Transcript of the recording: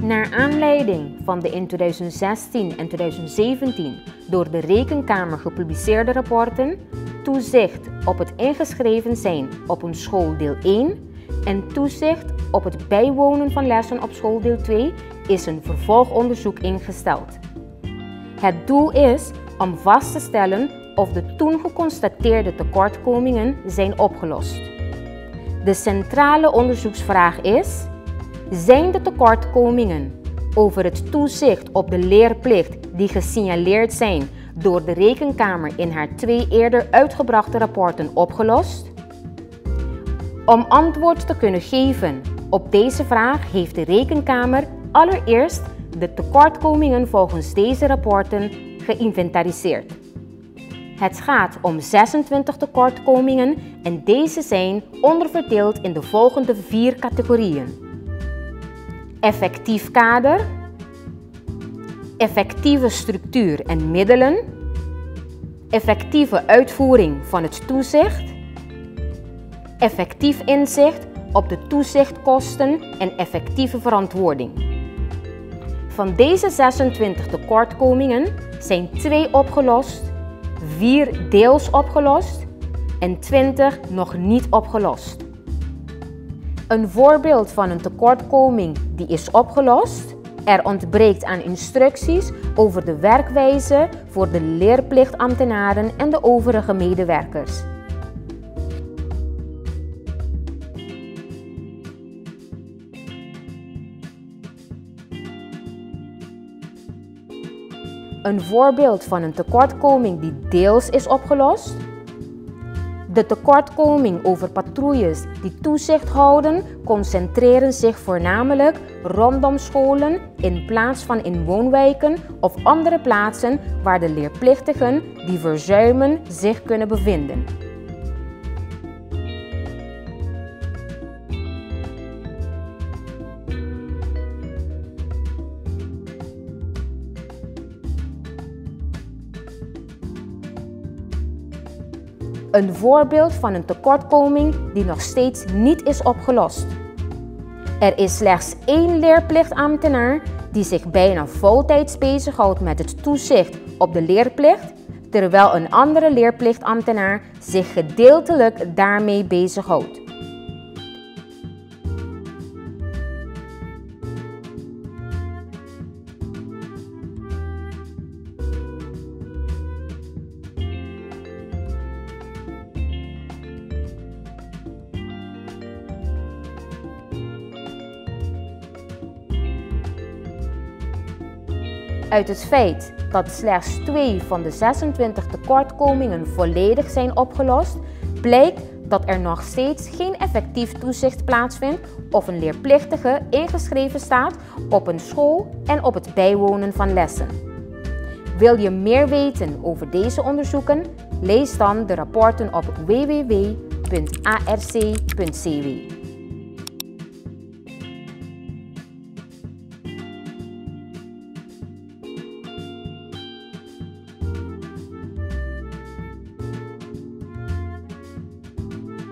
Naar aanleiding van de in 2016 en 2017 door de Rekenkamer gepubliceerde rapporten Toezicht op het ingeschreven zijn op een school deel 1 en Toezicht op het bijwonen van lessen op school deel 2 is een vervolgonderzoek ingesteld. Het doel is om vast te stellen of de toen geconstateerde tekortkomingen zijn opgelost. De centrale onderzoeksvraag is: zijn de tekortkomingen over het toezicht op de leerplicht die gesignaleerd zijn door de Rekenkamer in haar 2 eerder uitgebrachte rapporten opgelost? Om antwoord te kunnen geven op deze vraag heeft de Rekenkamer allereerst de tekortkomingen volgens deze rapporten geïnventariseerd. Het gaat om 26 tekortkomingen en deze zijn onderverdeeld in de volgende 4 categorieën: effectief kader, effectieve structuur en middelen, effectieve uitvoering van het toezicht, effectief inzicht op de toezichtkosten en effectieve verantwoording. Van deze 26 tekortkomingen zijn 2 opgelost, 4 deels opgelost en 20 nog niet opgelost. Een voorbeeld van een tekortkoming die is opgelost: er ontbreekt aan instructies over de werkwijze voor de leerplichtambtenaren en de overige medewerkers. Een voorbeeld van een tekortkoming die deels is opgelost: de tekortkoming over patrouilles die toezicht houden concentreren zich voornamelijk rondom scholen in plaats van in woonwijken of andere plaatsen waar de leerplichtigen die verzuimen zich kunnen bevinden. Een voorbeeld van een tekortkoming die nog steeds niet is opgelost: er is slechts 1 leerplichtambtenaar die zich bijna voltijds bezighoudt met het toezicht op de leerplicht, terwijl een andere leerplichtambtenaar zich gedeeltelijk daarmee bezighoudt. Uit het feit dat slechts 2 van de 26 tekortkomingen volledig zijn opgelost, blijkt dat er nog steeds geen effectief toezicht plaatsvindt of een leerplichtige ingeschreven staat op een school en op het bijwonen van lessen. Wil je meer weten over deze onderzoeken? Lees dan de rapporten op www.arc.cw.